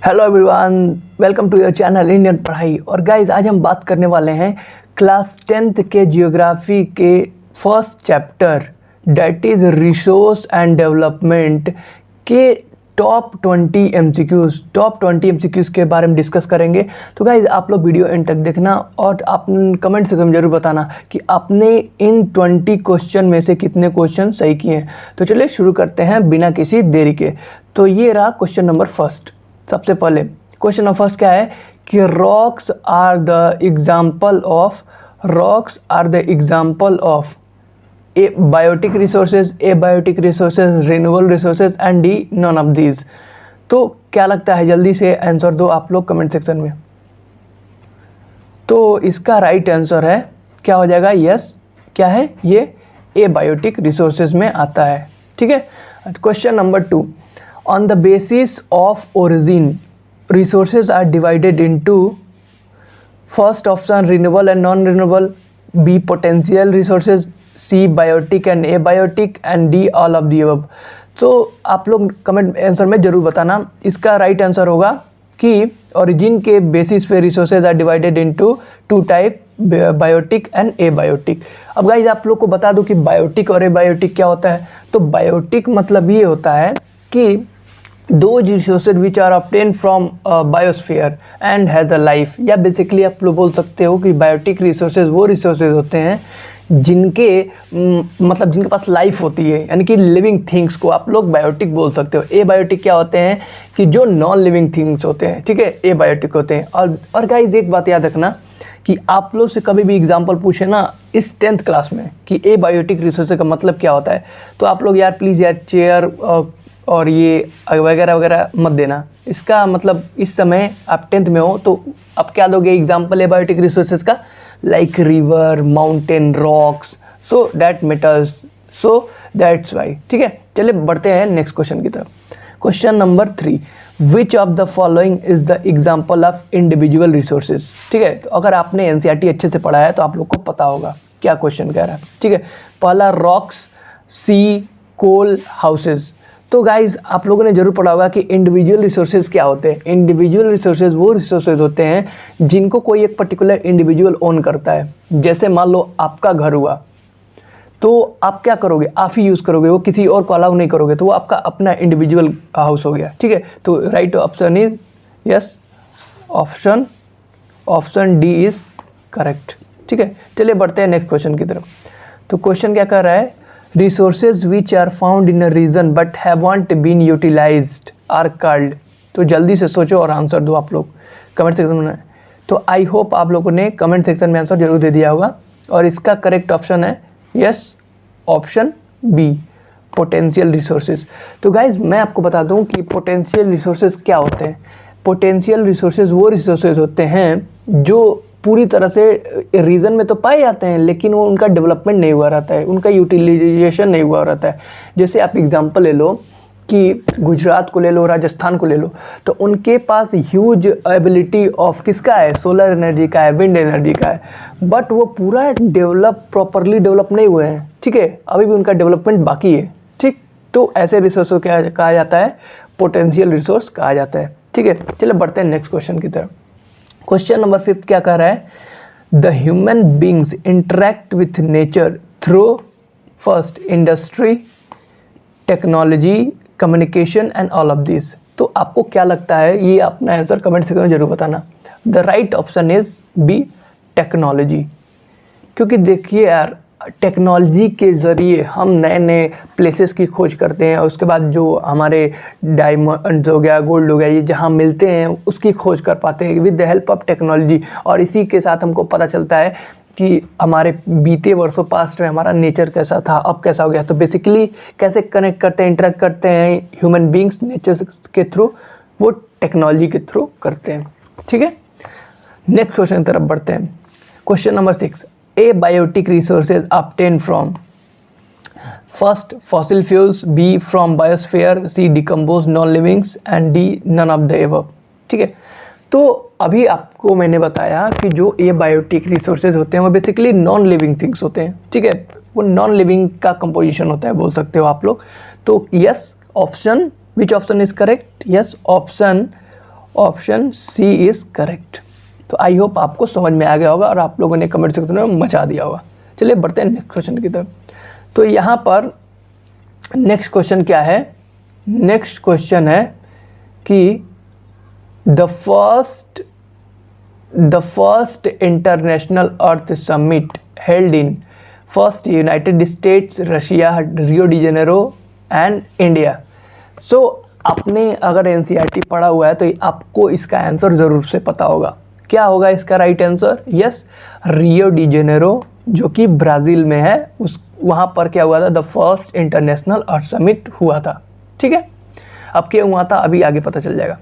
Hello everyone, welcome to your channel Indian पढ़ाई। और guys आज हम बात करने वाले हैं क्लास 10th के जियोग्राफी के first chapter that is resource and development के टॉप 20 एमसीक्यूज़ के बारे में डिस्कस करेंगे। तो गाइज आप लोग वीडियो एंड तक देखना और आप कमेंट सेक्शन में जरूर बताना कि आपने इन 20 क्वेश्चन में से कितने क्वेश्चन सही किए हैं। तो चलिए शुरू करते हैं बिना किसी देरी के। तो ये रहा क्वेश्चन नंबर फर्स्ट। सबसे पहले क्वेश्चन नंबर फर्स्ट क्या है कि rocks are the example of a biotic resources, abiotic resources, renewable resources and D none of these. तो क्या लगता है, जल्दी से आंसर दो आप लोग कमेंट सेक्शन में। तो इसका राइट आंसर है क्या हो जाएगा, यस क्या है ये एबायोटिक रिसोर्सेज में आता है। ठीक है। Question number 2, on the basis of origin resources are divided into first option renewable and non-renewable, B potential resources, C biotic and abiotic and D all of the above। तो आप लोग comment answer में ज़रूर बताना। इसका right answer होगा कि origin के बेसिस पे resources are divided into two type, biotic and abiotic. अब गाइज आप लोग को बता दूं कि बायोटिक और एबायोटिक क्या होता है। तो बायोटिक मतलब ये होता है कि those resources which are obtained from biosphere and has a life, या बेसिकली आप लोग बोल सकते हो कि बायोटिक रिसोर्सेज वो रिसोर्सेज होते हैं जिनके मतलब जिनके पास लाइफ होती है, यानी कि लिविंग थिंग्स को आप लोग बायोटिक बोल सकते हो। एबायोटिक क्या होते हैं कि जो नॉन लिविंग थिंग्स होते हैं, ठीक है, एबायोटिक होते हैं। और गाइज एक बात याद रखना कि आप लोग से कभी भी एग्जाम्पल पूछे ना इस 10th क्लास में कि एबायोटिक रिसोर्सेज का मतलब क्या होता है, तो आप लोग यार प्लीज़ यार चेयर और ये वगैरह वगैरह मत देना। इसका मतलब इस समय आप 10th में हो तो आप क्या दोगे एग्जाम्पल एबायोटिक रिसोर्सेज का, like river, mountain, rocks, so that metals, so that's why. ठीक है, चलिए बढ़ते हैं नेक्स्ट क्वेश्चन की तरफ। Question number 3, which of the following is the example of individual resources. ठीक है, तो अगर आपने एनसीईआरटी अच्छे से पढ़ा है तो आप लोग को पता होगा क्या क्वेश्चन कह रहा है। ठीक है, पहला रॉक्स, सी कोल, हाउसेज। तो गाइज आप लोगों ने जरूर पढ़ा होगा कि इंडिविजुअल रिसोर्सेज क्या होते हैं। इंडिविजुअल रिसोर्सेज वो रिसोर्सेज होते हैं जिनको कोई एक पर्टिकुलर इंडिविजुअल ओन करता है। जैसे मान लो आपका घर हुआ तो आप क्या करोगे, आप ही यूज़ करोगे, वो किसी और को अलाउ नहीं करोगे, तो वो आपका अपना इंडिविजुअल हाउस हो गया। ठीक है, तो right option is yes, option D is correct. ठीक है, चलिए बढ़ते हैं नेक्स्ट क्वेश्चन की तरफ। तो क्वेश्चन क्या कर रहा है, resources which are found in a region but haven't been utilized are called। तो जल्दी से सोचो और आंसर दो आप लोग कमेंट सेक्शन में। तो आई होप आप लोगों ने कमेंट सेक्शन में आंसर जरूर दे दिया होगा और इसका करेक्ट ऑप्शन है yes, option B, potential resources. तो गाइज मैं आपको बता दूं कि पोटेंशियल रिसोर्सेज क्या होते हैं। पोटेंशियल रिसोर्सेज वो रिसोर्सेज होते हैं जो पूरी तरह से रीजन में तो पाए जाते हैं लेकिन वो उनका डेवलपमेंट नहीं हुआ रहता है, उनका यूटिलाइजेशन नहीं हुआ रहता है। जैसे आप एग्जांपल ले लो कि गुजरात को ले लो, राजस्थान को ले लो, तो उनके पास ह्यूज एबिलिटी ऑफ किसका है, सोलर एनर्जी का है, विंड एनर्जी का है, बट वो पूरा प्रॉपरली डेवलप नहीं हुए हैं। ठीक है, अभी भी उनका डेवलपमेंट बाकी है। ठीक, तो ऐसे रिसोर्स को क्या कहा जाता है, पोटेंशियल रिसोर्स कहा जाता है। ठीक है, चलिए बढ़ते हैं नेक्स्ट क्वेश्चन की तरफ। क्वेश्चन नंबर 5 क्या कह रहा है, the human beings interact with nature through first industry, technology, communication and all of this. तो आपको क्या लगता है, ये अपना आंसर कमेंट सेक्शन में जरूर बताना। The right option is B, technology. क्योंकि देखिए यार, टेक्नोलॉजी के ज़रिए हम नए नए प्लेसेस की खोज करते हैं और उसके बाद जो हमारे डायमंड हो गया, गोल्ड हो गया, ये जहाँ मिलते हैं उसकी खोज कर पाते हैं with the help of technology. और इसी के साथ हमको पता चलता है कि हमारे बीते वर्षों पास्ट में हमारा नेचर कैसा था, अब कैसा हो गया। तो बेसिकली कैसे कनेक्ट करते हैं, इंटरेक्ट करते हैं ह्यूमन बींग्स नेचर के थ्रू, वो टेक्नोलॉजी के थ्रू करते हैं। ठीक है, नेक्स्ट क्वेश्चन की तरफ बढ़ते हैं। Question number 6, abiotic resources obtained from first fossil fuels, B from biosphere, C decomposed non-livings and D none of the above। ठीक है, तो अभी आपको मैंने बताया कि जो एबायोटिक रिसोर्सेज होते हैं वो बेसिकली नॉन लिविंग थिंग्स होते हैं। ठीक है, वो नॉन लिविंग का कंपोजिशन होता है बोल सकते हो आप लोग। तो yes option, which option is correct, yes option option C is correct. तो आई होप आपको समझ में आ गया होगा और आप लोगों ने कमेंट सेक्शन में मचा दिया होगा। चलिए बढ़ते हैं नेक्स्ट क्वेश्चन की तरफ। तो यहाँ पर नेक्स्ट क्वेश्चन क्या है, नेक्स्ट क्वेश्चन है कि the first international earth summit held in first United States, Russia, Rio de Janeiro and India. So आपने अगर एनसीईआरटी पढ़ा हुआ है तो आपको इसका आंसर ज़रूर से पता होगा। क्या होगा इसका राइट आंसर? यस, रियो डी जेनेरो जो कि ब्राज़ील में है, उस वहाँ पर क्या हुआ था, the first international earth summit हुआ था। ठीक है, अब क्या हुआ था अभी आगे पता चल जाएगा।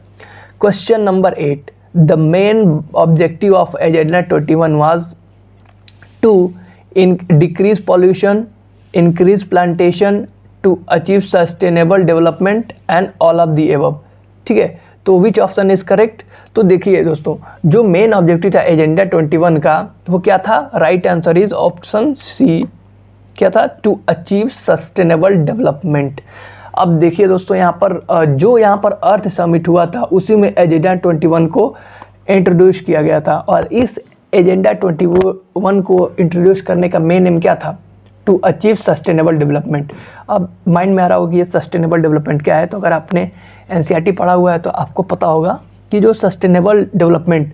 Question number 8, the main objective of agenda 21 was to decrease pollution, increase plantation, to achieve sustainable development and all of the above. ठीक है, तो विच ऑप्शन इज करेक्ट? तो देखिए दोस्तों, जो मेन ऑब्जेक्टिव था एजेंडा 21 का वो क्या था? Right answer is option C. क्या था? To achieve sustainable development. अब देखिए दोस्तों, यहाँ पर अर्थ समिट हुआ था उसी में एजेंडा 21 को इंट्रोड्यूस किया गया था, और इस एजेंडा 21 को इंट्रोड्यूस करने का मेन एम क्या था? To achieve sustainable development. अब माइंड में आ रहा होगा कि ये सस्टेनेबल डेवलपमेंट क्या है, तो अगर आपने एनसीईआरटी पढ़ा हुआ है तो आपको पता होगा कि जो sustainable development,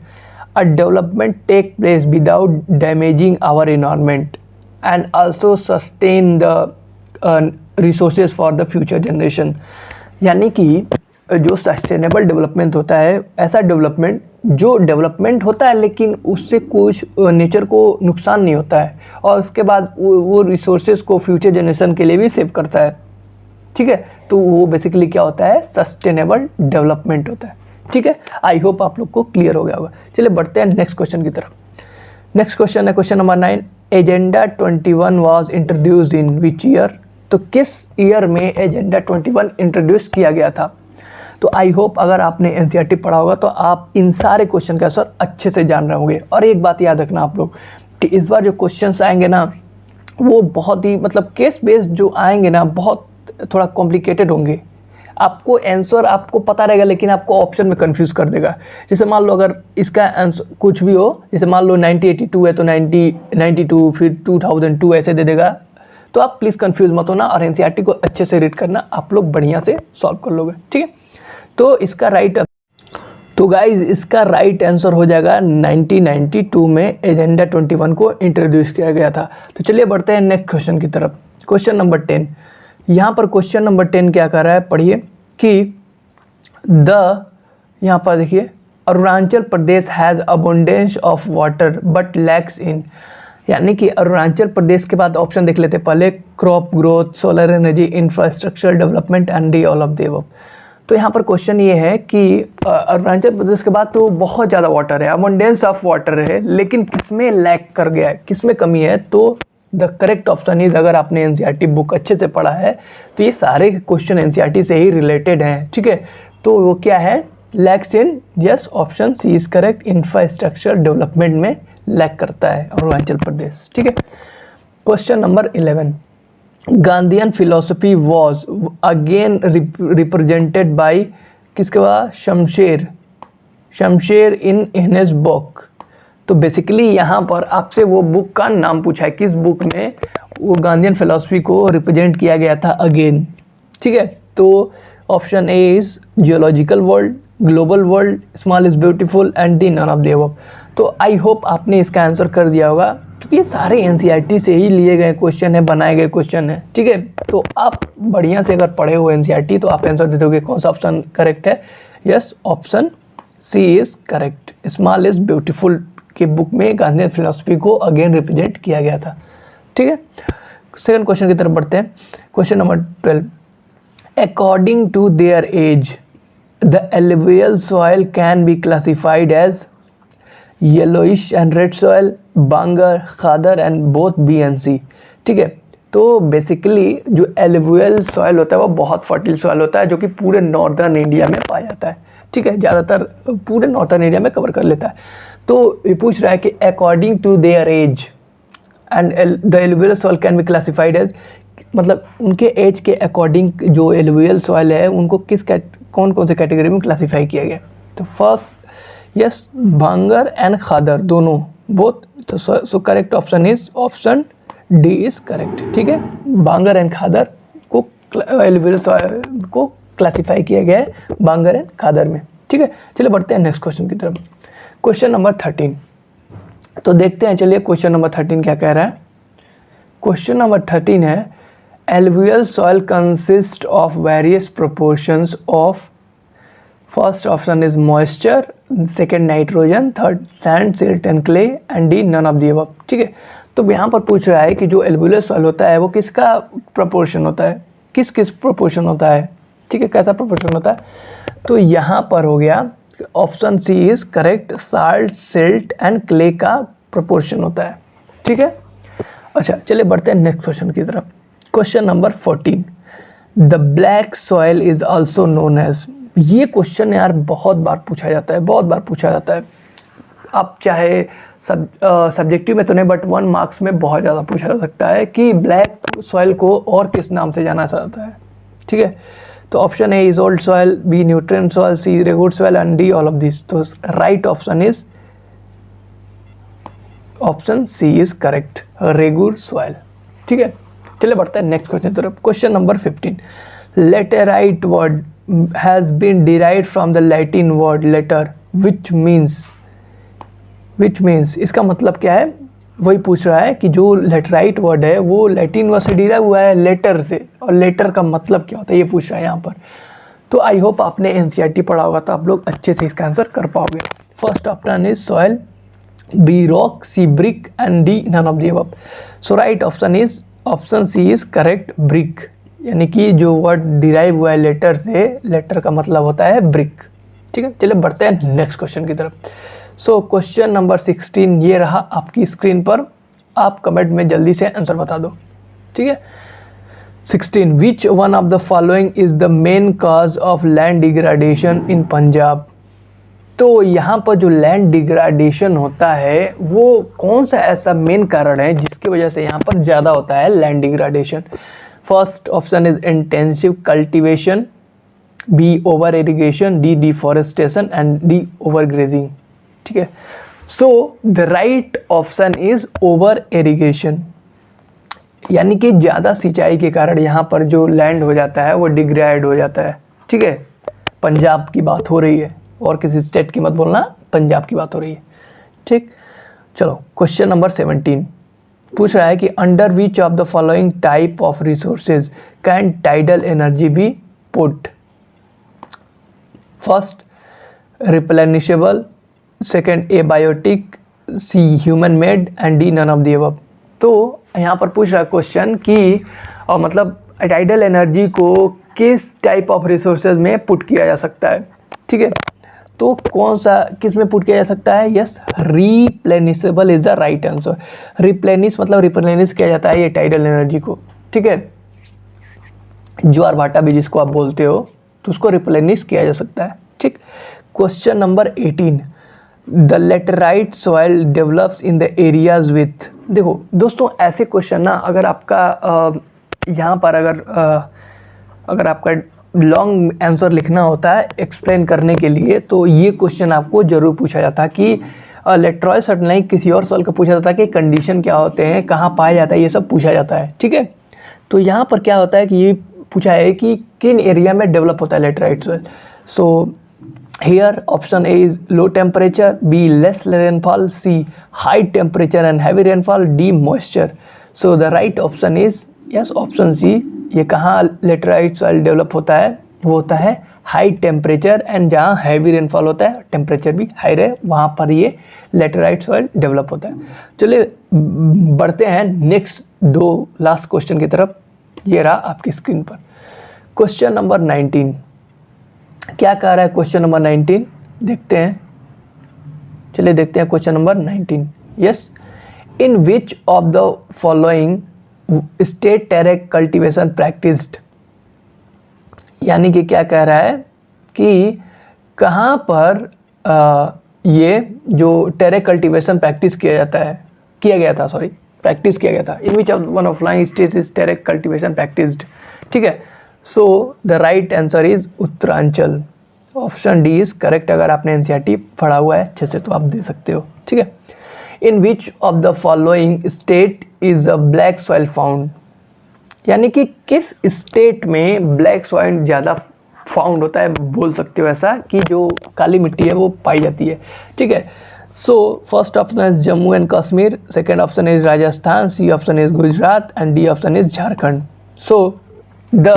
a development take place without damaging our environment and also sustain the resources for the future generation. यानी कि जो सस्टेनेबल डेवलपमेंट होता है, ऐसा डेवलपमेंट जो डेवलपमेंट होता है लेकिन उससे कुछ नेचर को नुकसान नहीं होता है, और उसके बाद वो रिसोर्सेज को फ्यूचर जनरेशन के लिए भी सेव करता है। ठीक है, तो वो बेसिकली क्या होता है? सस्टेनेबल डेवलपमेंट होता है। ठीक है, आई होप आप लोग को क्लियर हो गया होगा। चलिए बढ़ते हैं नेक्स्ट क्वेश्चन की तरफ। नेक्स्ट क्वेश्चन है question number 9, agenda 21 was introduced in which year? तो किस ईयर में एजेंडा 21 इंट्रोड्यूस किया गया था? तो आई होप अगर आपने एनसीईआरटी पढ़ा होगा तो आप इन सारे क्वेश्चन का आंसर अच्छे से जान रहे होंगे। और एक बात याद रखना आप लोग कि इस बार जो क्वेश्चंस आएंगे ना वो बहुत ही केस बेस्ड जो आएंगे ना, बहुत थोड़ा कॉम्प्लिकेटेड होंगे। आपको आंसर आपको पता रहेगा लेकिन आपको ऑप्शन में कंफ्यूज कर देगा। जैसे मान लो अगर इसका आंसर कुछ भी हो, जैसे मान लो 1982 है तो 1992 फिर 2002 ऐसे दे देगा, तो आप प्लीज़ कंफ्यूज मत होना और एनसीईआरटी को अच्छे से रीड करना, आप लोग बढ़िया से सॉल्व कर लोगे। ठीक है, तो इसका राइट आंसर हो जाएगा 1992 में एजेंडा 21 को इंट्रोड्यूस किया गया था। तो चलिए बढ़ते हैं नेक्स्ट क्वेश्चन की तरफ। क्वेश्चन नंबर 10, यहाँ पर क्वेश्चन नंबर 10 क्या कर रहा है, पढ़िए कि यहाँ पर देखिए, Arunachal Pradesh has abundance of water but lacks in. यानी कि अरुणाचल प्रदेश के बाद ऑप्शन देख लेते पहले, crop growth, solar energy, infrastructure development and D all of the above. तो यहाँ पर क्वेश्चन ये है कि अरुणाचल प्रदेश के बाद तो बहुत ज़्यादा वाटर है, अबंडेंस ऑफ वाटर है, लेकिन किसमें लैक कर गया है, किसमें कमी है? तो द करेक्ट ऑप्शन इज, अगर आपने एनसीईआरटी बुक अच्छे से पढ़ा है तो ये सारे क्वेश्चन एनसीईआरटी से ही रिलेटेड हैं। ठीक है, तो वो क्या है? Lacks in, yes option C is correct. Infrastructure development में लैक करता है अरुणाचल प्रदेश। ठीक है, question number 11, Gandhian philosophy was again represented by किसके बाद? Shamsher in his book. तो बेसिकली यहाँ पर आपसे वो बुक का नाम पूछा है, किस बुक में वो गांधीयन फिलोसफी को रिप्रेजेंट किया गया था अगेन। ठीक है, तो option A is geological world, global world, small is beautiful and the none of the above. तो आई होप आपने इसका आंसर कर दिया होगा, क्योंकि ये सारे एनसीईआरटी से ही लिए गए क्वेश्चन है, बनाए गए क्वेश्चन है। ठीक है, तो आप बढ़िया से अगर पढ़े हो एनसीईआरटी तो आप आंसर दे दोगे कौन सा ऑप्शन करेक्ट है। Yes, option C is correct. Small is beautiful के बुक में गांधीयन फिलोसफी को अगेन रिप्रेजेंट किया गया था। ठीक है, सेकंड क्वेश्चन की तरफ बढ़ते हैं। Question number 12, according to their age the alluvial soil can be classified as yellowish and red soil, bangar, khadar and both B and C. ठीक है, तो बेसिकली जो एलुवियल सॉइल होता है वो बहुत फर्टिल सॉइल होता है जो कि पूरे नॉर्दर्न इंडिया में पाया जाता है। ठीक है, ज़्यादातर पूरे नॉर्दर्न इंडिया में कवर कर लेता है। तो ये पूछ रहा है कि according to their age and the alluvial soil can be classified as, मतलब उनके एज के अकॉर्डिंग जो एलुवियल सॉइल है उनको कौन कौन से कैटेगरी में क्लासीफाई किया गया। तो फर्स्ट यस भांगर एंड खादर दोनों बोथ, तो so correct option is option D is correct. ठीक है, भांगर एंड खादर को एलुवियल सॉइल को क्लासिफाई किया गया है भांगर एंड खादर में। ठीक है, चलिए बढ़ते हैं नेक्स्ट क्वेश्चन की तरफ। क्वेश्चन नंबर 13, तो देखते हैं चलिए क्वेश्चन नंबर 13 क्या कह रहा है। क्वेश्चन नंबर 13 है alluvial soil consist of various proportions of, first option is moisture, second nitrogen, third sand silt and clay and D none of the above. ठीक है, तो यहाँ पर पूछ रहा है कि जो एलुवियल सॉइल होता है वो किसका प्रोपोर्शन होता है, किस किस प्रोपोर्शन होता है। ठीक है, कैसा प्रोपोर्शन होता है, तो यहाँ पर हो गया option C is correct, salt silt and clay का प्रोपोर्शन होता है। ठीक है, अच्छा चलिए बढ़ते हैं नेक्स्ट क्वेश्चन की तरफ। Question number 14, the black soil is also known as, ये क्वेश्चन यार बहुत बार पूछा जाता है, बहुत बार पूछा जाता है। आप चाहे सब्जेक्टिव में तो नहीं बट 1 मार्क्स में बहुत ज़्यादा पूछा जा सकता है कि ब्लैक सॉइल को और किस नाम से जाना जाता है। ठीक है, तो option A is old soil, B nutrient soil, C regur soil and D all of this. तो right option is option C is correct, regur soil. ठीक है, चलिए बढ़ते हैं नेक्स्ट क्वेश्चन तरफ। Question number 15, laterite word has been derived from the Latin word later which means, इसका मतलब क्या है, वही पूछ रहा है कि जो लेटराइट वर्ड है वो लैटिन वर्ड से डिराइव हुआ है लेटर से, और लेटर का मतलब क्या होता है ये पूछ रहा है यहाँ पर। तो आई होप आपने एनसीईआरटी पढ़ा होगा तो आप लोग अच्छे से इसका आंसर कर पाओगे। First option is soil, B rock, C brick and D none of the above. So right option is option C is correct, brick, यानी कि जो वर्ड डिराइव हुआ है लेटर से, लेटर का मतलब होता है ब्रिक। ठीक है, चलिए बढ़ते हैं नेक्स्ट क्वेश्चन की तरफ। सो क्वेश्चन नंबर 16 ये रहा आपकी स्क्रीन पर, आप कमेंट में जल्दी से आंसर बता दो। ठीक है, 16, which one of the following is the main cause of land degradation इन पंजाब। तो यहाँ पर जो लैंड डिग्रेडेशन होता है वो कौन सा ऐसा मेन कारण है जिसकी वजह से यहाँ पर ज़्यादा होता है land degradation. First option is intensive cultivation, B over irrigation, D deforestation and D over grazing. ठीक है, so the right option is over irrigation, यानी कि ज़्यादा सिंचाई के कारण यहाँ पर जो लैंड हो जाता है वो डिग्रेड हो जाता है। ठीक है, पंजाब की बात हो रही है और किसी स्टेट की मत बोलना, पंजाब की बात हो रही है। ठीक, चलो क्वेश्चन नंबर 17 पूछ रहा है कि under which of the following type of resources can tidal energy be put. First replenishable, second abiotic, C human made and D none of the above. तो यहाँ पर पूछ रहा है क्वेश्चन कि मतलब टाइडल एनर्जी को किस टाइप ऑफ रिसोर्सेज में पुट किया जा सकता है। ठीक है, तो कौन सा किस में पुट किया जा सकता है, yes replenishable is the right answer. Replenish मतलब रिप्लेनिश किया जाता है ये टाइडल एनर्जी को। ठीक है, ज्वार भाटा भी जिसको आप बोलते हो तो उसको रिप्लेनिश किया जा सकता है। ठीक, question number 18, the laterite soil develops in the areas with. देखो दोस्तों ऐसे क्वेश्चन ना अगर आपका यहाँ पर अगर आपका लॉन्ग आंसर लिखना होता है एक्सप्लेन करने के लिए तो ये क्वेश्चन आपको ज़रूर पूछा जाता है कि लेटराइट सॉइल नहीं किसी और सॉइल का पूछा जाता है कि कंडीशन क्या होते हैं, कहाँ पाया जाता है, ये सब पूछा जाता है। ठीक है, तो यहाँ पर क्या होता है कि ये पूछा है कि किन एरिया में डेवलप होता है laterite soil. So here option A is low temperature, B less rainfall, C high temperature and heavy rainfall, D moisture. So the right option is yes option C। ये कहाँ लेटराइट सॉइल डेवलप होता है, वो होता है high temperature and जहाँ heavy rainfall होता है टेम्परेचर भी हाई रहे वहाँ पर ये लेटराइट सॉइल डेवलप होता है। चलिए बढ़ते हैं नेक्स्ट दो लास्ट क्वेश्चन की तरफ। ये रहा आपकी स्क्रीन पर क्वेश्चन नंबर 19। क्या कह रहा है क्वेश्चन नंबर 19 देखते हैं, चलिए देखते हैं question number 19। Yes, in which of the following state Terek cultivation practised. यानी कि क्या कह रहा है कि कहाँ पर ये जो टेरेक कल्टीवेशन प्रैक्टिस किया गया था in which of one of line state is terrace cultivation practised. ठीक है, so the right answer is Uttaranchal option D is correct. अगर आपने एनसीईआरटी पढ़ा हुआ है अच्छे से तो आप दे सकते हो, ठीक है। In which of the following state is a black soil found, यानी कि किस स्टेट में ब्लैक सॉइल ज़्यादा फाउंड होता है, बोल सकते हो ऐसा कि जो काली मिट्टी है वो पाई जाती है, ठीक है। So first option is Jammu and Kashmir, second option is Rajasthan, C option is Gujarat and D option is Jharkhand. So the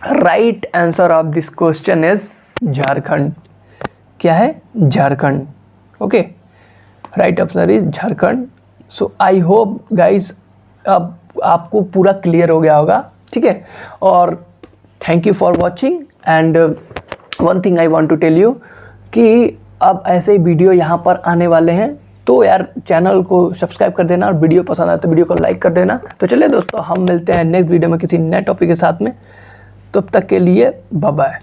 right answer of this question is Jharkhand. क्या है? Jharkhand. Okay, right answer is Jharkhand. So I hope guys अब आपको पूरा clear हो गया होगा, ठीक है। और thank you for watching and one thing I want to tell you कि अब ऐसे वीडियो यहाँ पर आने वाले हैं, तो यार चैनल को सब्सक्राइब कर देना और वीडियो पसंद आए तो वीडियो को लाइक कर देना। तो चलिए दोस्तों, हम मिलते हैं नेक्स्ट वीडियो में किसी नए टॉपिक के साथ में। तब तक के लिए बाय बाय।